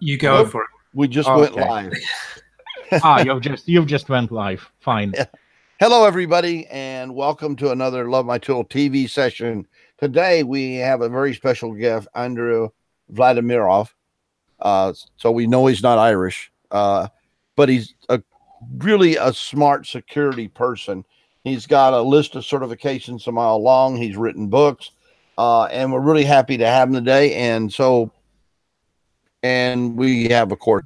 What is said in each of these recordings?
You go for it. We just went live. You've just went live. Fine. Yeah. Hello, everybody, and welcome to another Love My Tool TV session. Today we have a very special guest, Andrew Vladimirov. So we know he's not Irish, but he's really a smart security person. He's got a list of certifications a mile long. He's written books, and we're really happy to have him today. And we have, of course,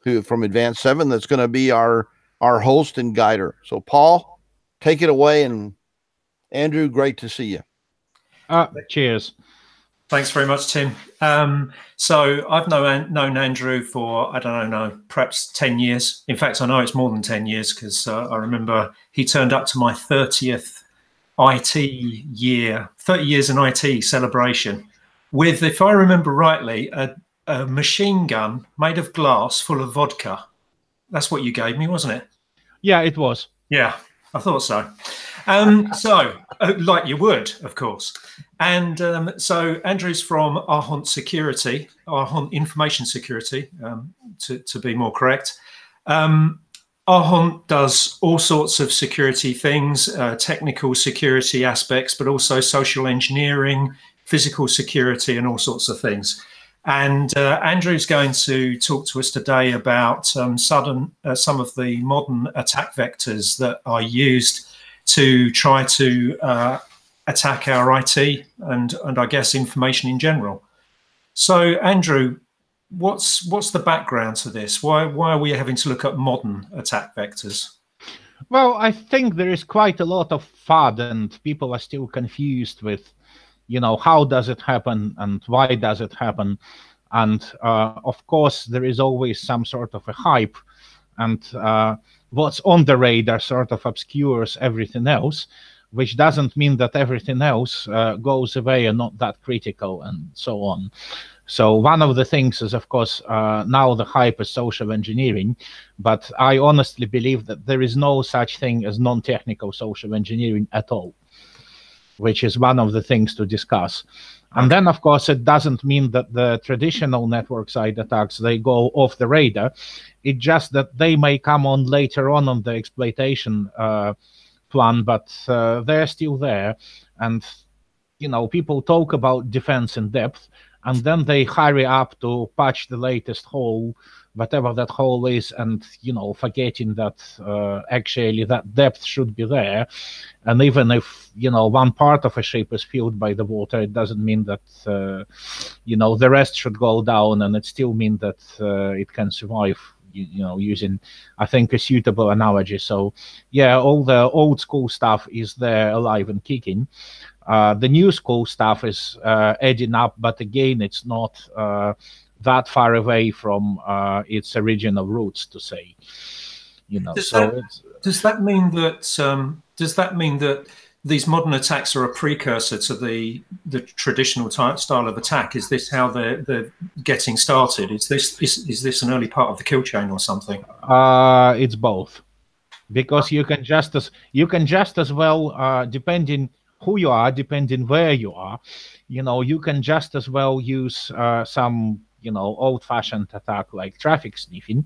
who from Advanced 7 that's going to be our host and guider. So, Paul, take it away. And Andrew, great to see you. Cheers. Thanks very much, Tim. So I've known Andrew for, I don't know, perhaps 10 years. In fact, I know it's more than 10 years because I remember he turned up to my 30th IT year, 30 years in IT celebration with, if I remember rightly, a machine gun made of glass full of vodka. That's what you gave me, wasn't it? Yeah, it was. Yeah, I thought so. Like you would, of course. And so Andrew's from Arhont Security, Arhont Information Security, to be more correct. Arhont does all sorts of security things, technical security aspects, but also social engineering, physical security, and all sorts of things. And Andrew's going to talk to us today about some of the modern attack vectors that are used to try to attack our IT and I guess information in general. So, Andrew, what's the background to this? Why are we having to look at modern attack vectors? Well, I think there is quite a lot of FUD, and people are still confused with, how does it happen and why does it happen? And of course, there is always some sort of a hype, and what's on the radar sort of obscures everything else, which doesn't mean that everything else goes away and not that critical and so on. So one of the things is, of course, now the hype is social engineering, but I honestly believe that there is no such thing as non-technical social engineering at all, which is one of the things to discuss. And then, of course, it doesn't mean that the traditional network side attacks, they go off the radar. It's just that they may come on later on the exploitation plan, but they're still there. And, people talk about defense in depth, and then they hurry up to patch the latest hole, whatever that hole is, and, forgetting that actually that depth should be there. And even if, one part of a ship is filled by the water, it doesn't mean that, the rest should go down, and it still means that it can survive, using, I think, a suitable analogy. So, yeah, all the old school stuff is there alive and kicking. The new school stuff is adding up, but again, it's not that far away from its original roots, to say. Does that mean that these modern attacks are a precursor to the traditional style of attack? Is this how they're getting started? Is this an early part of the kill chain or something? It's both, because you can just as well, depending who you are, depending where you are, you can just as well use some old-fashioned attack like traffic sniffing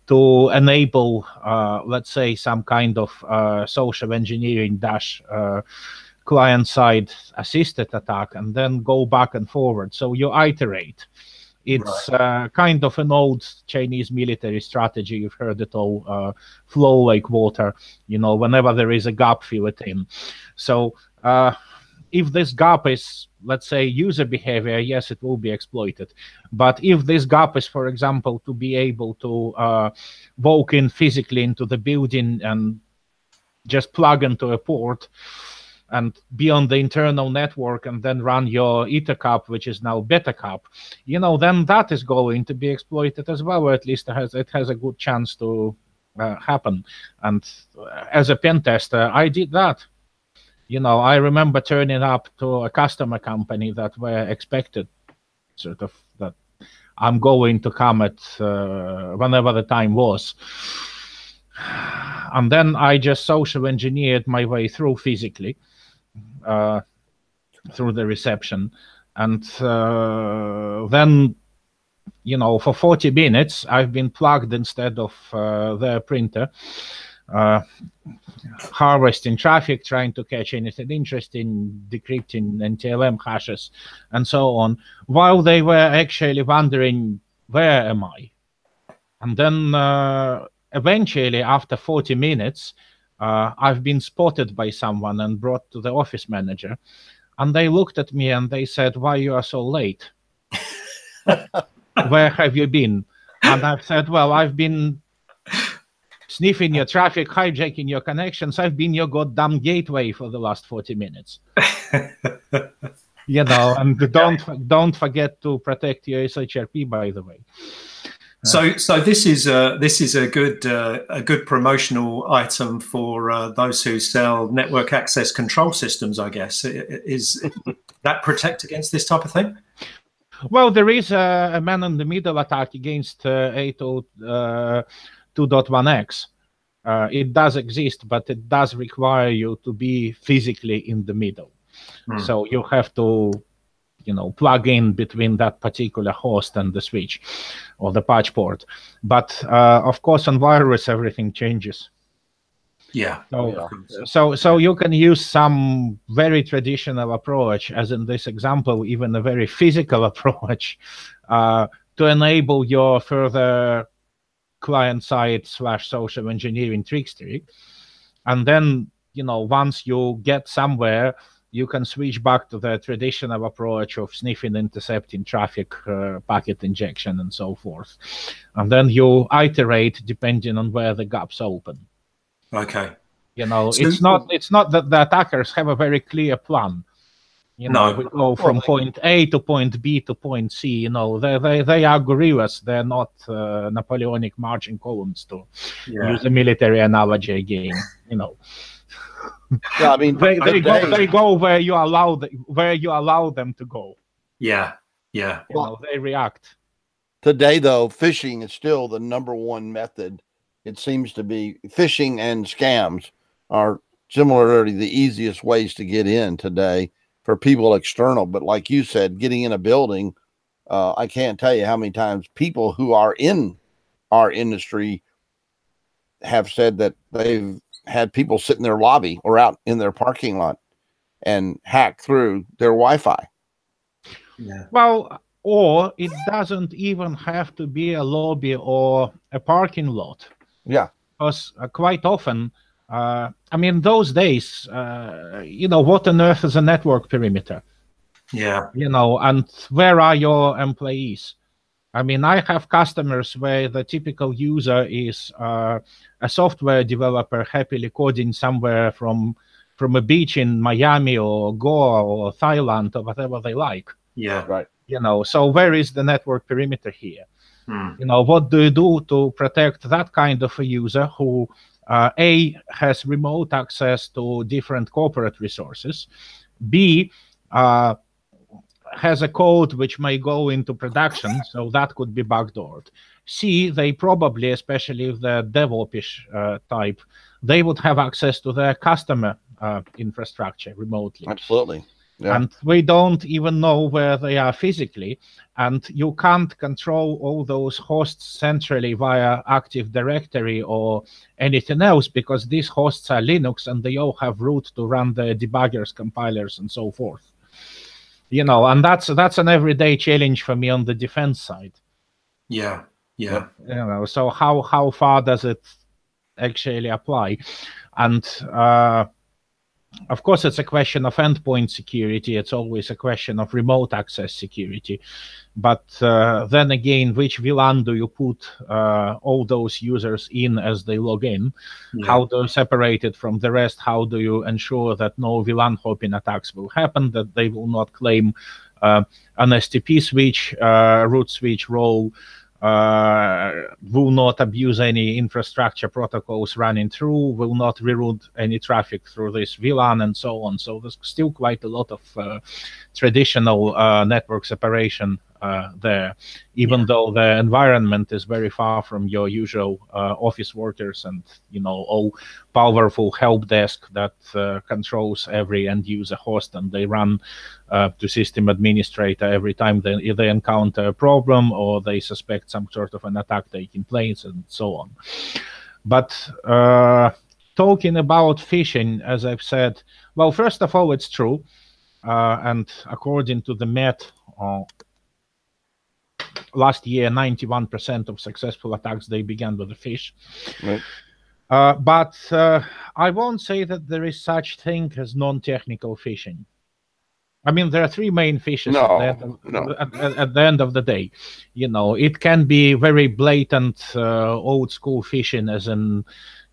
to enable, let's say, some kind of social engineering client-side assisted attack, and then go back and forward. So you iterate. It's kind of an old Chinese military strategy. You've heard it all, flow like water. Whenever there is a gap, fill it in. So if this gap is, let's say, user behavior, yes, it will be exploited. But if this gap is, for example, to be able to walk in physically into the building and just plug into a port and be on the internal network and then run your ethercap, which is now betacap, then that is going to be exploited as well, or at least it has a good chance to happen. And as a pen tester, I did that. I remember turning up to a customer company that were expected sort of that I'm going to come at whenever the time was. And then I just social engineered my way through physically, through the reception. And then for 40 minutes, I've been plugged instead of their printer, harvesting traffic, trying to catch anything interesting, decrypting NTLM hashes, and so on, while they were actually wondering, where am I? And then eventually, after 40 minutes, I've been spotted by someone and brought to the office manager. And they looked at me and they said, why you are so late? Where have you been? And I've said, well, I've been sniffing your traffic, hijacking your connections. I've been your goddamn gateway for the last 40 minutes. And don't forget to protect your SHRP, by the way. So this is a good promotional item for those who sell network access control systems, I guess. Is that protect against this type of thing? Well, there is a man-in-the-middle attack against 802.1x. It does exist, but it does require you to be physically in the middle. So you have to, plug in between that particular host and the switch or the patch port. But of course, on virus, everything changes. Yeah. So you can use some very traditional approach, as in this example, even a very physical approach, to enable your further client-side / social engineering trickstery. And then, once you get somewhere, you can switch back to the traditional approach of sniffing, intercepting traffic, packet injection, and so forth. And then you iterate depending on where the gaps open. Okay. It's not that the attackers have a very clear plan. We go from point A to point B to point C. They are guerrillas. They're not Napoleonic marching columns, to use a military analogy again. Yeah, I mean, they go where you allow them to go. Yeah. They react. Today, though, phishing is still the #1 method. It seems to be. Phishing and scams are similarly the easiest ways to get in today for people external. But like you said, getting in a building, I can't tell you how many times people who are in our industry have said that they've had people sit in their lobby or out in their parking lot and hack through their Wi-Fi. Yeah. Well, or it doesn't even have to be a lobby or a parking lot. Yeah. Because quite often, those days, what on earth is a network perimeter? Yeah. And where are your employees? I have customers where the typical user is a software developer happily coding somewhere from a beach in Miami or Goa or Thailand or whatever they like. Yeah. Right. So where is the network perimeter here? What do you do to protect that kind of a user who A, has remote access to different corporate resources, B, has a code which may go into production, so that could be backdoored. C, they probably, especially if they're DevOps-ish type, they would have access to their customer infrastructure remotely. Absolutely. Yeah. And we don't even know where they are physically, and you can't control all those hosts centrally via Active Directory or anything else, because these hosts are Linux and they all have root to run the debuggers, compilers, and so forth. And that's an everyday challenge for me on the defense side. Yeah. So how far does it actually apply? And of course, it's a question of endpoint security. It's always a question of remote access security. But then again, which VLAN do you put all those users in as they log in? Yeah. How do you separate it from the rest? How do you ensure that no VLAN hopping attacks will happen, that they will not claim an STP switch, root switch role, will not abuse any infrastructure protocols running through, will not reroute any traffic through this VLAN, and so on. So there's still quite a lot of traditional network separation there, even though the environment is very far from your usual office workers and all powerful help desk that controls every end user host, and they run to system administrator every time they encounter a problem or they suspect some sort of an attack taking place and so on. But talking about phishing, as I've said, well, first of all, it's true. And according to the Met, last year, 91% of successful attacks, they began with a phish. Right. But I won't say that there is such thing as non-technical phishing. I mean, there are three main phishes at the end of the day. It can be very blatant, old school phishing, as in,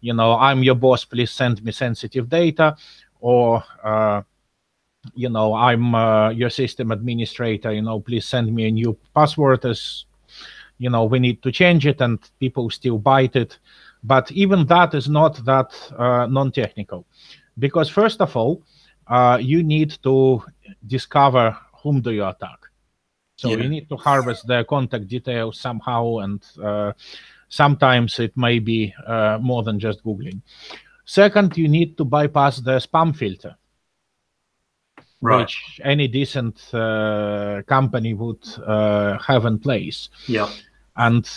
I'm your boss, please send me sensitive data, or I'm your system administrator, please send me a new password, as we need to change it, and people still bite it. But even that is not that non-technical, because first of all, you need to discover whom do you attack. So you need to harvest their contact details somehow, and sometimes it may be more than just Googling. Second, you need to bypass the spam filter, which any decent company would have in place. Yeah. And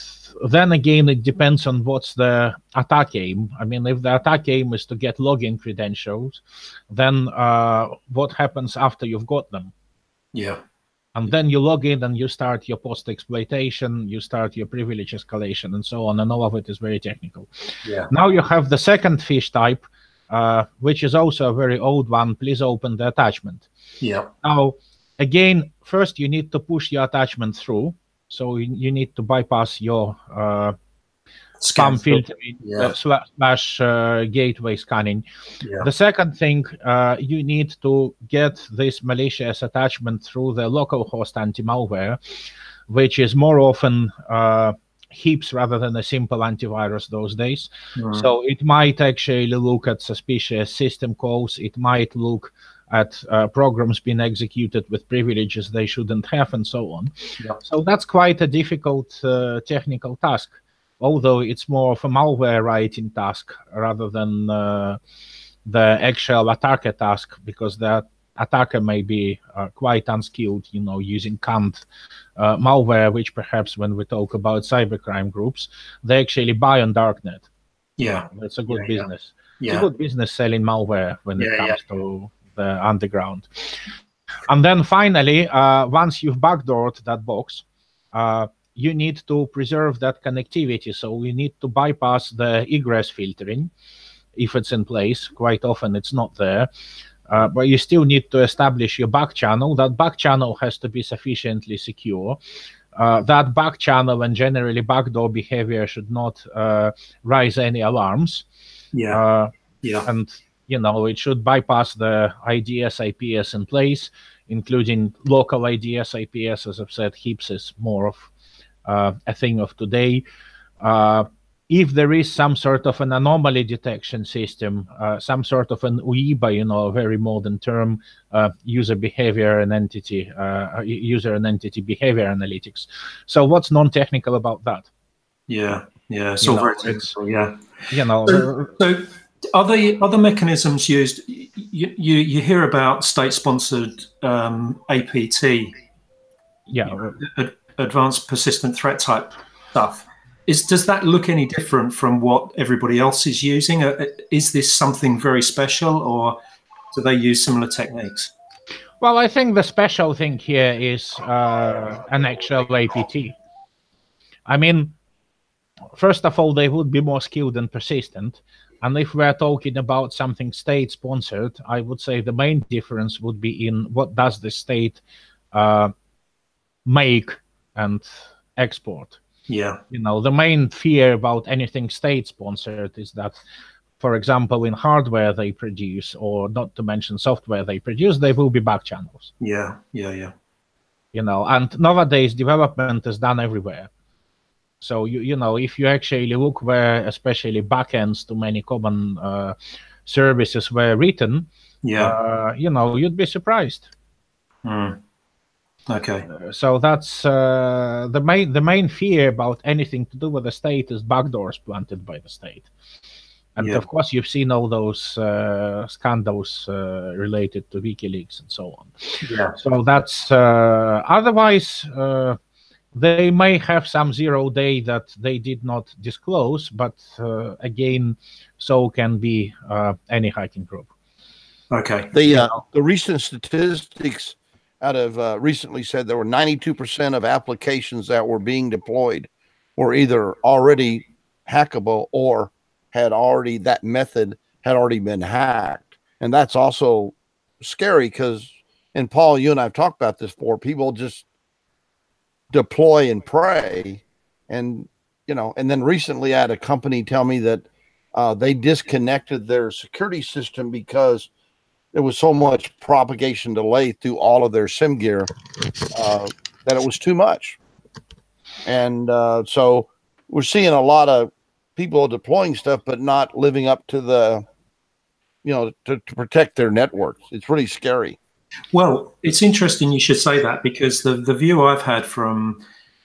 then again, it depends on what's the attack aim. I mean, if the attack aim is to get login credentials, then what happens after you've got them? Yeah. And then you log in and you start your post-exploitation, you start your privilege escalation, and so on, and all of it is very technical. Yeah. Now you have the second phish type, which is also a very old one. Please open the attachment. Yeah. Now, again, first you need to push your attachment through. So you need to bypass your spam filtering slash gateway scanning. Yeah. The second thing, you need to get this malicious attachment through the localhost anti-malware, which is more often heaps rather than a simple antivirus those days. So it might actually look at suspicious system calls. It might look at programs being executed with privileges they shouldn't have, and so on. Yeah. So that's quite a difficult technical task, although it's more of a malware writing task rather than the actual attacker task, because the attacker may be quite unskilled, using canned malware, which perhaps when we talk about cybercrime groups, they actually buy on darknet. Yeah. It's a good business. Yeah. It's a good business selling malware when it comes to the underground. And then finally, once you've backdoored that box, you need to preserve that connectivity. So we need to bypass the egress filtering if it's in place. Quite often it's not there. But you still need to establish your back channel. That back channel has to be sufficiently secure. That back channel and generally backdoor behavior should not raise any alarms. And it should bypass the IDS IPS in place, including local IDS IPS. As I've said, heaps is more of a thing of today. If there is some sort of an anomaly detection system, some sort of an UEBA, a very modern term, user and entity behavior analytics. So what's non-technical about that? Yeah, it's all very technical. So are the mechanisms used? You hear about state-sponsored APT, advanced persistent threat type stuff. Does that look any different from what everybody else is using? Is this something very special, or do they use similar techniques? Well, I think the special thing here is an actual APT. I mean, first of all, they would be more skilled and persistent. And if we're talking about something state-sponsored, I would say the main difference would be in what does the state make and export. Yeah. The main fear about anything state-sponsored is that, for example, in hardware they produce, or not to mention software they produce, there will be back channels. Yeah. And nowadays development is done everywhere. So, if you actually look where especially backends to many common services were written, you'd be surprised. Okay. So that's the main fear about anything to do with the state is backdoors planted by the state. And of course, you've seen all those scandals related to WikiLeaks and so on. Yeah. So that's otherwise, they may have some 0 day that they did not disclose, but again, so can be any hacking group. Okay. The recent statistics out of recently said there were 92% of applications that were being deployed were either already hackable or had already, that method had already been hacked. And that's also scary because, and Paul, you and I have talked about this before, people just deploy and pray. And, you know, and then recently I had a company tell me that they disconnected their security system because there was so much propagation delay through all of their SIM gear that it was too much. And so we're seeing a lot of people deploying stuff, but not living up to the, you know, to protect their networks. It's really scary. Well, it's interesting you should say that, because the view I've had from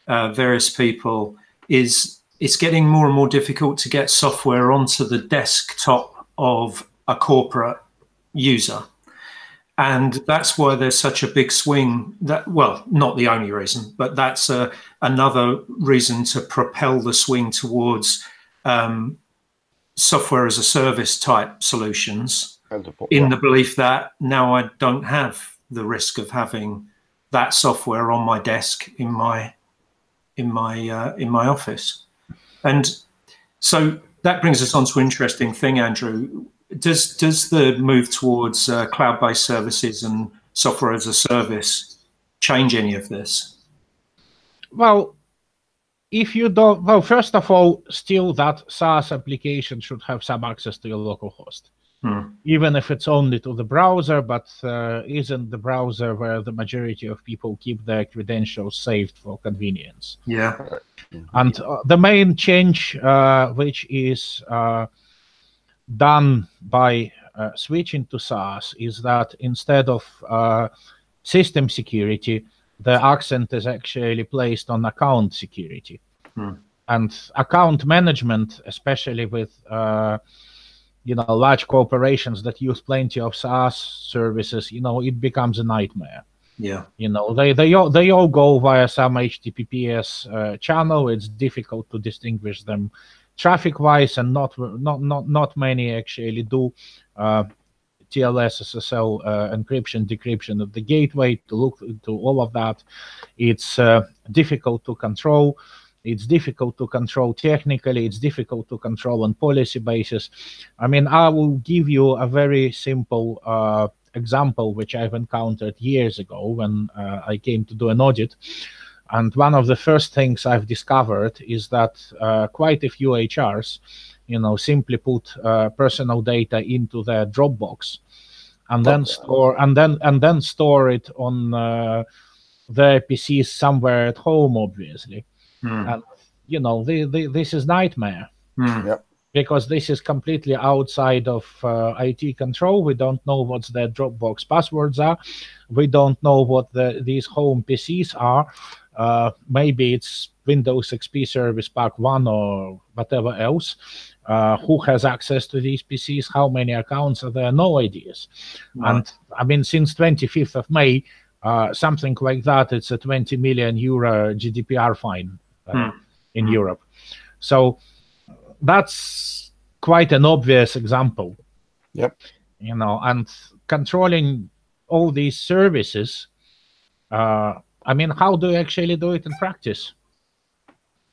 various people is it's getting more and more difficult to get software onto the desktop of a corporate user. And that's why there's such a big swing. That, well, not the only reason, but that's another reason to propel the swing towards software as a service type solutions, in the belief that now I don't have the risk of having that software on my desk in my office. And so that brings us on to an interesting thing, Andrew. Does the move towards cloud-based services and software as a service change any of this? Well, if you don't, well, first of all, still that SaaS application should have some access to your local host, even if it's only to the browser, but isn't the browser where the majority of people keep their credentials saved for convenience. Yeah. And the main change, which is done by switching to SaaS, is that instead of system security, the accent is actually placed on account security. And account management, especially with you know, large corporations that use plenty of SaaS services, you know, it becomes a nightmare. Yeah. You know, they all go via some HTTPS channel. It's difficult to distinguish them traffic-wise, and not many actually do TLS, SSL encryption, decryption of the gateway to look into all of that. It's difficult to control. It's difficult to control technically. It's difficult to control on policy basis. I mean, I will give you a very simple example, which I've encountered years ago when I came to do an audit. And one of the first things I've discovered is that quite a few HRs, you know, simply put personal data into their Dropbox, and then store it on their PCs somewhere at home, obviously. And you know, this is nightmare. Yep. Because this is completely outside of IT control. We don't know what their Dropbox passwords are. We don't know what these home PCs are. Maybe it's Windows XP Service Pack 1 or whatever else. Who has access to these PCs? How many accounts are there? No ideas. And I mean, since 25th of May, something like that, it's a 20 million euro GDPR fine in Europe. So that's quite an obvious example. Yep. You know, and controlling all these services, I mean, how do you actually do it in practice?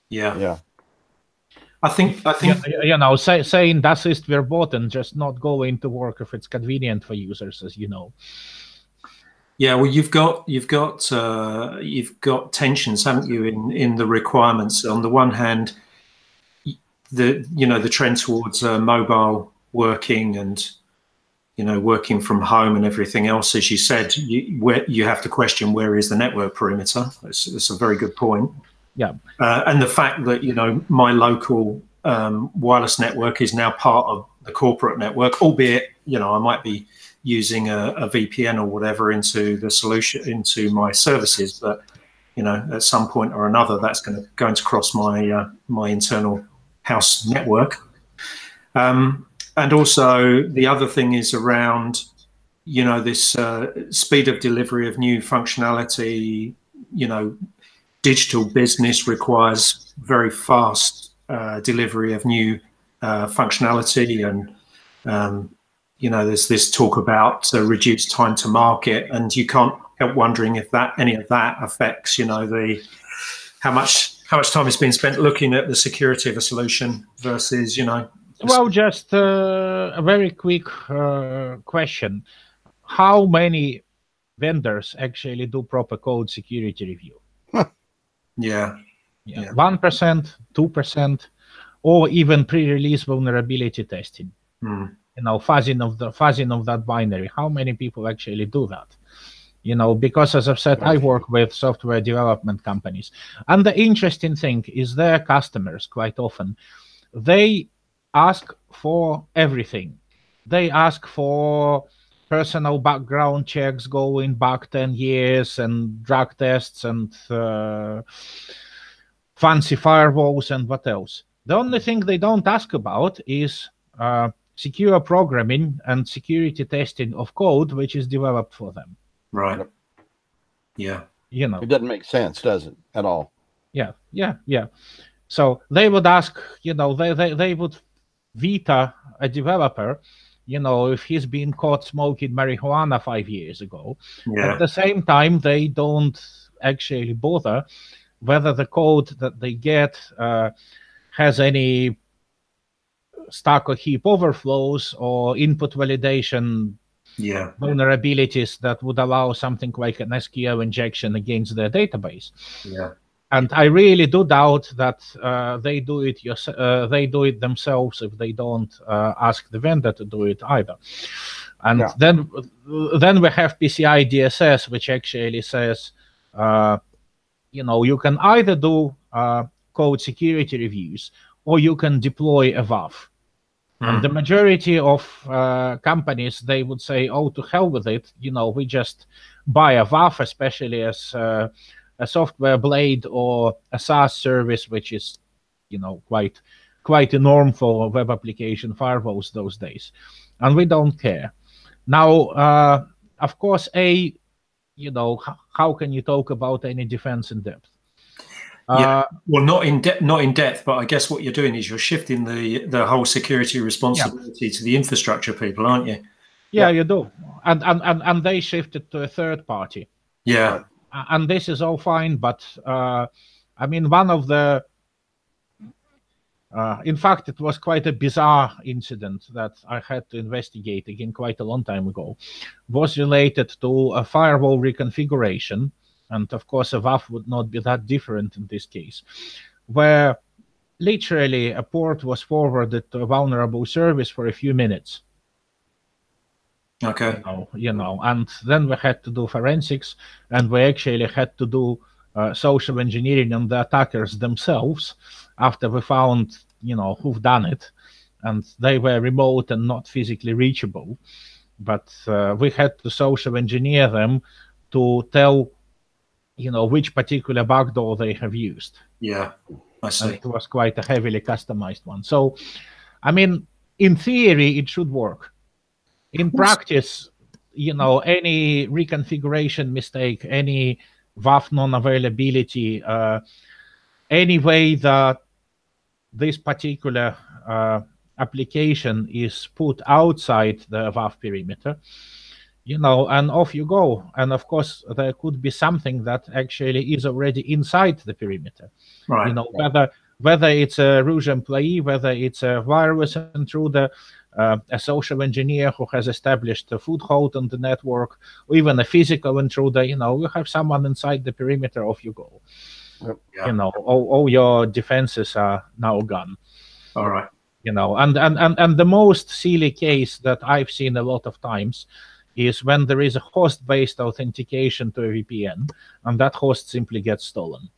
Yeah. I think you know, saying das ist verboten, just not going to work if it's convenient for users, as you know. Yeah, well, you've got tensions, haven't you, in the requirements? On the one hand, the trend towards mobile working and working from home and everything else, as you said, you have to question where is the network perimeter. It's a very good point. Yeah, and the fact that my local wireless network is now part of the corporate network, albeit I might be using a VPN or whatever into the solution, into my services. But you know, at some point or another, that's going to cross my my internal house network. And also the other thing is around, you know, this speed of delivery of new functionality. You know, digital business requires very fast delivery of new functionality, and you know, there's this talk about reduced time to market, and you can't help wondering if any of that affects, you know, how much time is being spent looking at the security of a solution versus, you know. Well, just a very quick question: how many vendors actually do proper code security review? Yeah. 1%, 2%, or even pre-release vulnerability testing. You know, fuzzing of that binary. How many people actually do that? You know, because as I've said, I work with software development companies, and the interesting thing is their customers quite often, they ask for everything. They ask for personal background checks going back 10 years and drug tests and fancy firewalls and what else. The only thing they don't ask about is secure programming and security testing of code which is developed for them. Right. Yeah. You know, it doesn't make sense, does it, at all? Yeah. So they would ask, you know, they would veto a developer, you know, if he's been caught smoking marijuana 5 years ago. Yeah. At the same time, they don't actually bother whether the code that they get has any stack or heap overflows or input validation vulnerabilities that would allow something like an SQL injection against their database. Yeah. And I really do doubt that they do it themselves if they don't ask the vendor to do it either. And then we have PCI DSS, which actually says, you know, you can either do code security reviews or you can deploy a WAF. And the majority of companies, they would say, oh, to hell with it. You know, we just buy a WAF, especially as a software blade or a SaaS service, which is, you know, quite a norm for web application firewalls those days. And we don't care. Now, of course, you know, how can you talk about any defense in depth? Well, not in depth, but I guess what you're doing is you're shifting the whole security responsibility to the infrastructure people, aren't you? Yeah, you do, and they shifted to a third party. Yeah, and this is all fine, but I mean, one of the in fact, it was quite a bizarre incident that I had to investigate again quite a long time ago. Was related to a firewall reconfiguration. And of course, a WAF would not be that different in this case, where literally a port was forwarded to a vulnerable service for a few minutes. Okay. You know, and then we had to do forensics, and we actually had to do social engineering on the attackers themselves after we found, you know, who've done it, and they were remote and not physically reachable. But we had to social engineer them to tell, you know, which particular backdoor they have used. Yeah, I see. And it was quite a heavily customized one. So, I mean, in theory, it should work. In practice, you know, any reconfiguration mistake, any WAF non-availability, any way that this particular application is put outside the WAF perimeter, you know, and off you go. And of course, there could be something that actually is already inside the perimeter. Right. You know, whether it's a Rouge employee, whether it's a virus intruder, a social engineer who has established a foothold on the network, or even a physical intruder. You know, you have someone inside the perimeter, off you go. Yep. Yeah. You know, all your defenses are now gone. All right. You know, and the most silly case that I've seen a lot of times is when there is a host-based authentication to a VPN, and that host simply gets stolen.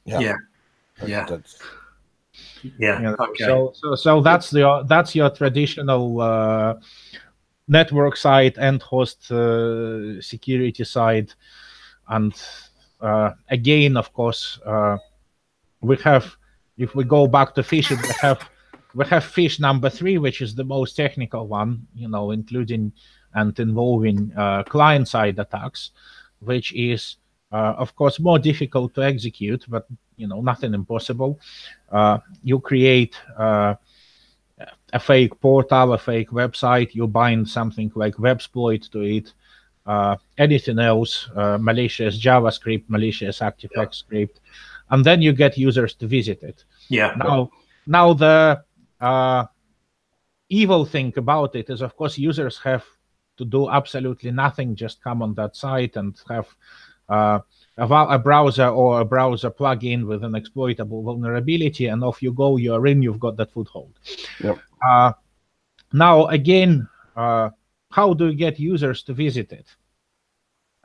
Yeah. You know, Okay. so that's your traditional network side and host security side. And again, of course, we have, if we go back to phishing, we have fish number 3, which is the most technical one, including and involving client-side attacks, which is, of course, more difficult to execute, but nothing impossible. You create a fake portal, a fake website, you bind something like Websploit to it, anything else, malicious JavaScript, malicious ActiveX script, and then you get users to visit it. Now the evil thing about it is, of course, users have to do absolutely nothing, just come on that site and have a browser or a browser plugin with an exploitable vulnerability, and off you go, you're in, you've got that foothold. Now, again, how do you get users to visit it?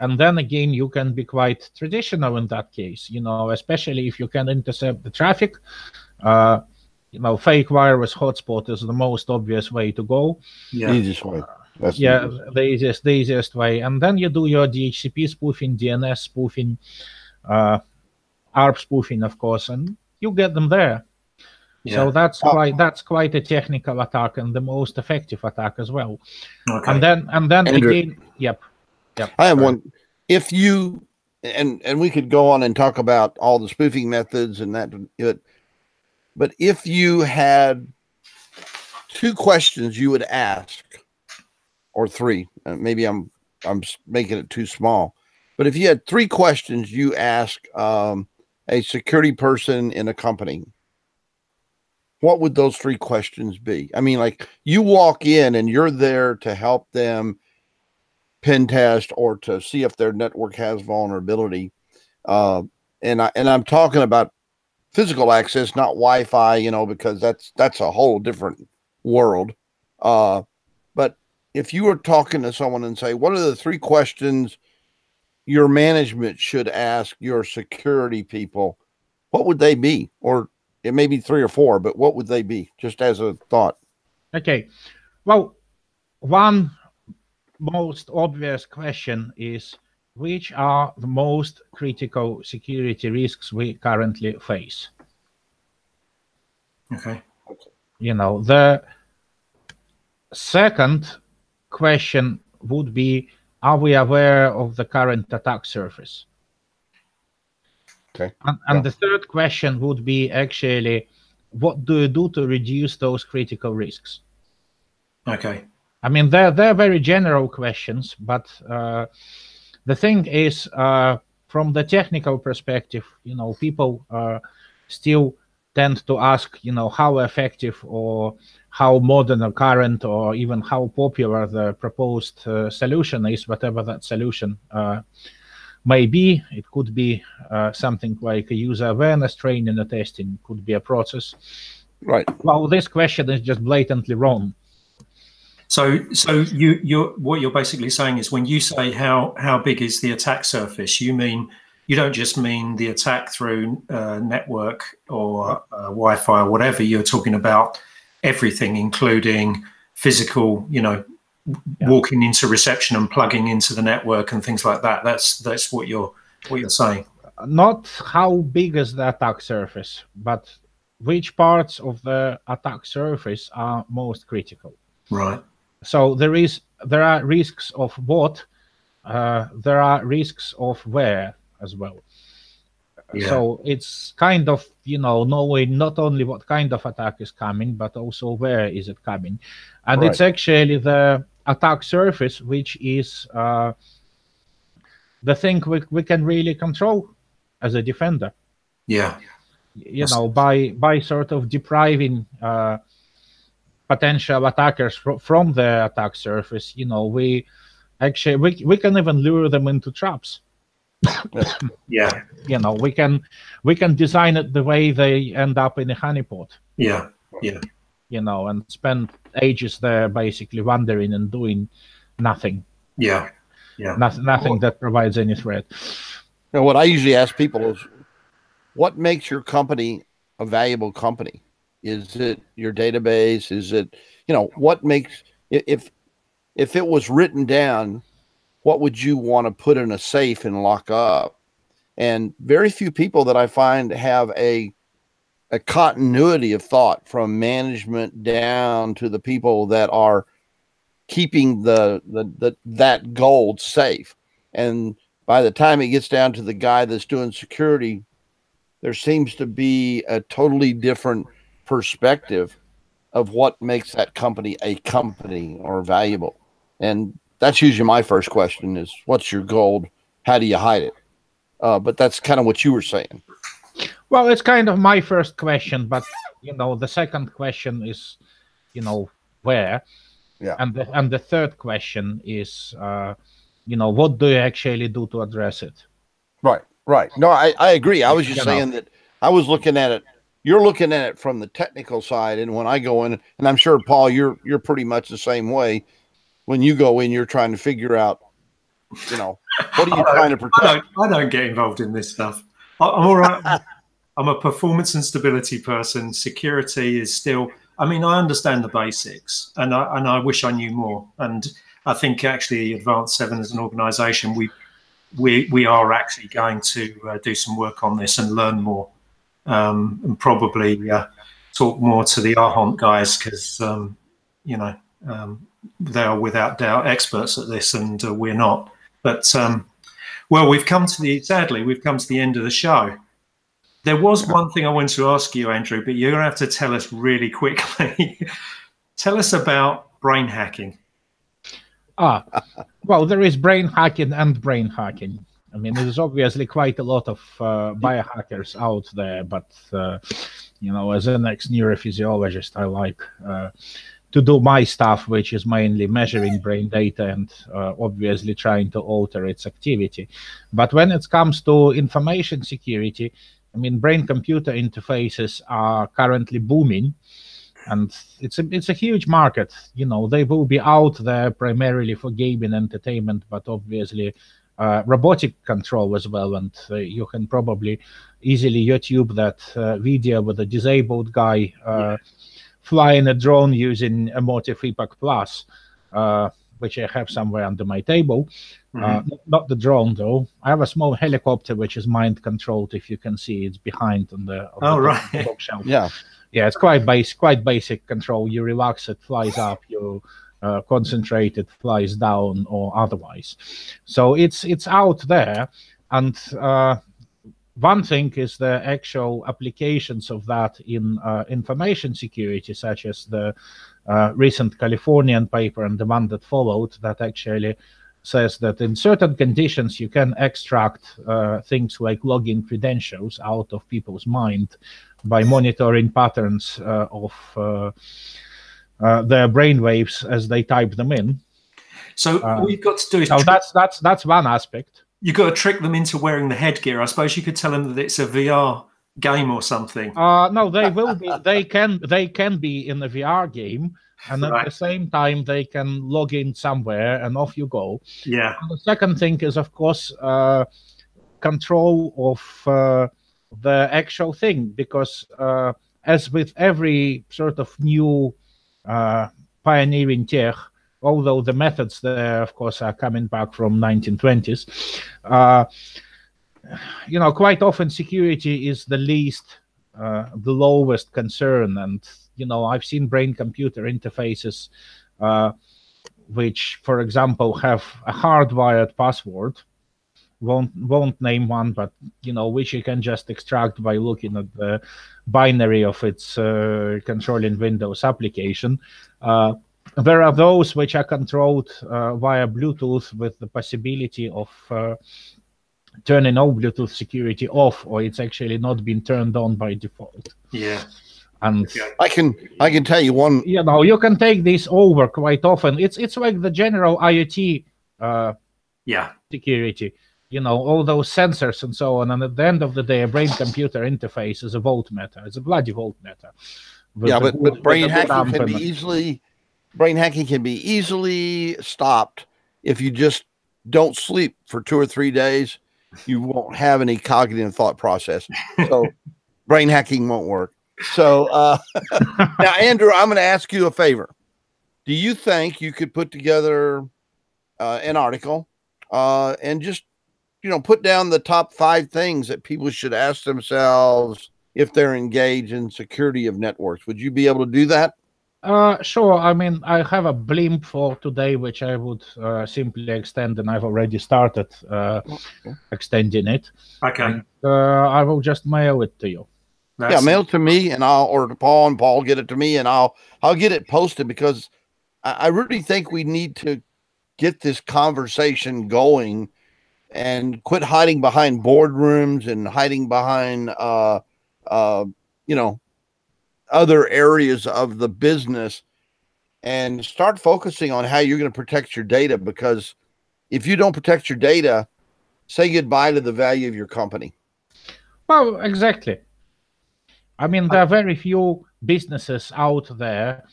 And then again, you can be quite traditional in that case, especially if you can intercept the traffic. Fake virus hotspot is the most obvious way to go. Easiest way. The easiest way. And then you do your DHCP spoofing, DNS spoofing, ARP spoofing, of course, and you get them there. So that's quite a technical attack and the most effective attack as well. And then Andrew, again, yep. I have one. If you and we could go on and talk about all the spoofing methods and that, but if you had 2 questions you would ask, or 3, maybe I'm making it too small, but if you had 3 questions you ask a security person in a company, what would those 3 questions be? I mean, like, you walk in and you're there to help them pen test or to see if their network has vulnerability. And I'm talking about physical access, not Wi-Fi, because that's a whole different world. But if you were talking to someone and say, what are the 3 questions your management should ask your security people, what would they be? Or it may be 3 or 4, but what would they be? Just as a thought. Okay. Well, one most obvious question is, which are the most critical security risks we currently face? Okay. The second question would be, are we aware of the current attack surface? Okay. And the third question would be, actually, what do you do to reduce those critical risks? Okay. I mean, they're very general questions, but the thing is, from the technical perspective, people still tend to ask, how effective or how modern or current or even how popular the proposed solution is, whatever that solution may be. It could be something like a user awareness training or testing, could be a process. Right. Well, this question is just blatantly wrong. So what you're basically saying is, when you say how big is the attack surface, you don't just mean the attack through network or Wi-Fi or whatever. You're talking about everything, including physical, walking into reception and plugging into the network and things like that. That's what you're saying. Not how big is the attack surface, but which parts of the attack surface are most critical. Right. So there are risks of what, there are risks of where as well. Yeah. So it's kind of, knowing not only what kind of attack is coming, but also where is it coming. And It's actually the attack surface, which is the thing we can really control as a defender. Yeah. By sort of depriving potential attackers from the attack surface, we can even lure them into traps. Yeah. We can design it the way they end up in a honeypot. Yeah. And spend ages there basically wandering and doing nothing. Yeah. Nothing that provides any threat. What I usually ask people is, what makes your company a valuable company? Is it your database? Is it, what makes, if if it was written down, what would you want to put in a safe and lock up? And very few people that I find have a continuity of thought from management down to the people that are keeping that gold safe. And by the time it gets down to the guy that's doing security, there seems to be a totally different perspective of what makes that company a company or valuable. And that's usually my first question is, what's your gold? How do you hide it? But that's kind of what you were saying. Well, it's kind of my first question, but the second question is, where? Yeah. And the third question is, what do you actually do to address it? Right. No, I agree. I was just saying that I was looking at it. You're looking at it from the technical side, and when I go in, and I'm sure Paul, you're pretty much the same way. When you go in, you're trying to figure out, what are you trying to protect? I don't get involved in this stuff. I'm all right. I'm a performance and stability person. Security is still. I mean, I understand the basics, and I wish I knew more. And I think actually, Advanced 7 as an organisation, we are actually going to do some work on this and learn more, and probably talk more to the Arhont guys because they are without doubt experts at this, and we're not. But well, we've come to the end of the show. There was one thing I wanted to ask you, Andrew, but you're going to have to tell us really quickly. Tell us about brain hacking. Well, there is brain hacking and brain hacking. I mean, there's obviously quite a lot of biohackers out there, but, as an ex-neurophysiologist, I like to do my stuff, which is mainly measuring brain data and obviously trying to alter its activity. But when it comes to information security, I mean, brain-computer interfaces are currently booming, and it's a huge market. They will be out there primarily for gaming entertainment, but obviously robotic control as well. And you can probably easily YouTube that video with a disabled guy flying a drone using Emotive Epoch Plus, which I have somewhere under my table. Not the drone, though. I have a small helicopter which is mind controlled. If you can see, it's behind on the bookshelf. Yeah, it's quite basic control. You relax, it flies up. You concentrate, it flies down, or otherwise. So it's out there, and one thing is the actual applications of that in information security, such as the recent Californian paper and the one that followed, that actually says that in certain conditions you can extract things like login credentials out of people's mind by monitoring patterns of their brainwaves as they type them in. So all you've got to do is that's one aspect. You've got to trick them into wearing the headgear. I suppose you could tell them that it's a VR game or something. No, they will be. They can be in a VR game, and at the same time they can log in somewhere, and off you go. Yeah. And the second thing is, of course, control of the actual thing, because as with every sort of new pioneering tech, although the methods there, of course, are coming back from 1920s, quite often security is the lowest concern. And, I've seen brain-computer interfaces which, for example, have a hardwired password. Won't name one, but, which you can just extract by looking at the binary of its controlling Windows application. There are those which are controlled via Bluetooth with the possibility of turning all Bluetooth security off, or it's actually not been turned on by default. Yeah. And I can tell you one. You can take this over quite often. It's like the general IoT security. All those sensors and so on. And at the end of the day, a brain-computer interface is a voltmeter. It's a bloody voltmeter. But brain hacking can be easily stopped if you just don't sleep for 2 or 3 days. You won't have any cognitive thought process. So brain hacking won't work. So now, Andrew, I'm going to ask you a favor. do you think you could put together an article and just, put down the top 5 things that people should ask themselves if they're engaged in security of networks? Would you be able to do that? Sure. I mean, I have a blimp for today, which I would simply extend, and I've already started extending it. Okay. And, I will just mail it to you. Yeah, mail it to me, and or to Paul, and Paul get it to me, and I'll get it posted, because I really think we need to get this conversation going and quit hiding behind boardrooms and hiding behind other areas of the business, and start focusing on how you're going to protect your data. Because if you don't protect your data, say goodbye to the value of your company. Well, exactly. I mean, there are very few businesses out there,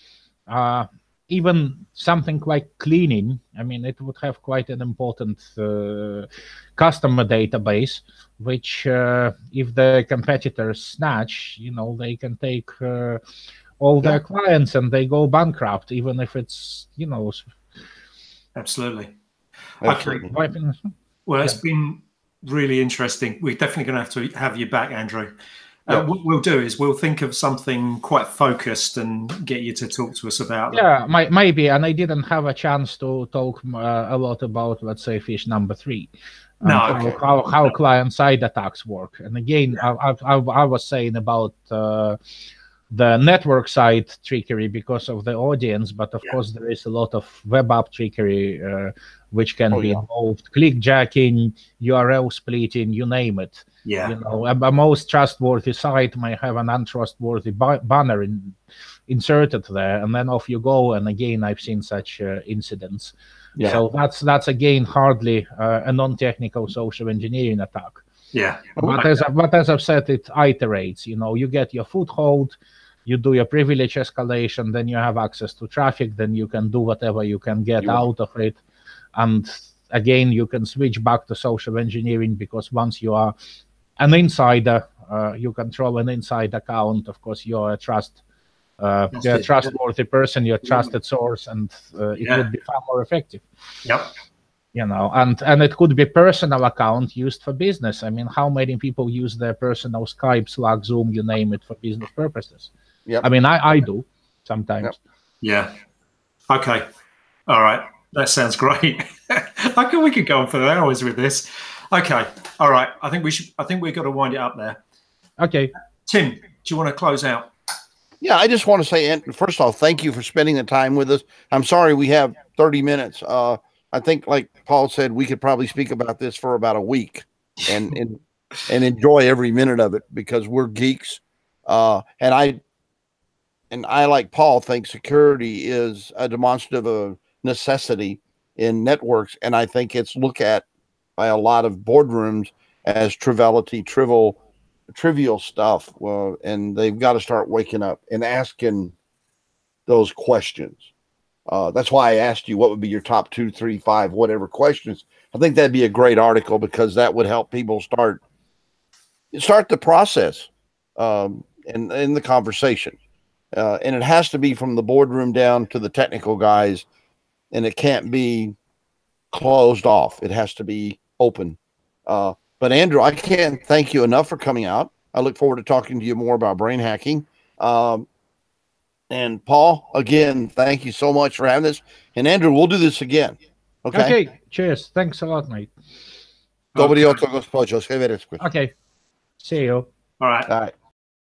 even something like cleaning. I mean, it would have quite an important customer database, which if the competitors snatch, they can take all their clients and they go bankrupt, even if it's, Absolutely. Absolutely. Okay. Well, it's been really interesting. We're definitely going to have you back, Andrew. What we'll do is we'll think of something quite focused and get you to talk to us about that. Yeah, maybe. And I didn't have a chance to talk a lot about, let's say, fish number 3. How client-side attacks work. And again, I was saying about the network side trickery because of the audience, but of course there is a lot of web app trickery which can be involved. Clickjacking, URL splitting, you name it. Yeah. A most trustworthy site might have an untrustworthy banner inserted there, and then off you go. And again, I've seen such incidents. Yeah. So that's again hardly a non-technical social engineering attack. Yeah. But as I've said, it iterates. You get your foothold, you do your privilege escalation, then you have access to traffic, then you can do whatever you can get out of it. And again, you can switch back to social engineering, because once you are an insider, you control an inside account. Of course, you're a trustworthy person, you're a trusted source, and it would be far more effective. Yep. And it could be personal account used for business. I mean, how many people use their personal Skype, Slack, Zoom, you name it, for business purposes? Yep. I mean, I do sometimes. Yep. Yeah. Okay. All right. That sounds great. We could go on for hours with this. Okay. All right. I think we've got to wind it up there. Okay. Tim, do you want to close out? Yeah, I just want to say, first off, thank you for spending the time with us. I'm sorry we have 30 minutes. I think, like Paul said, we could probably speak about this for about a week and enjoy every minute of it, because we're geeks. And I, like Paul, think security is a demonstrative of necessity in networks. And I think it's looked at by a lot of boardrooms as trivial stuff. And they've got to start waking up and asking those questions. That's why I asked you what would be your top 2, 3, 5, whatever questions. I think that'd be a great article, because that would help people start the process and in the conversation. And it has to be from the boardroom down to the technical guys, and it can't be closed off. It has to be open. But Andrew, I can't thank you enough for coming out. I look forward to talking to you more about brain hacking. And Paul, again, thank you so much for having this. And Andrew, we'll do this again. Okay. Cheers. Thanks a lot, mate. Okay. Okay. See you. All right. All right.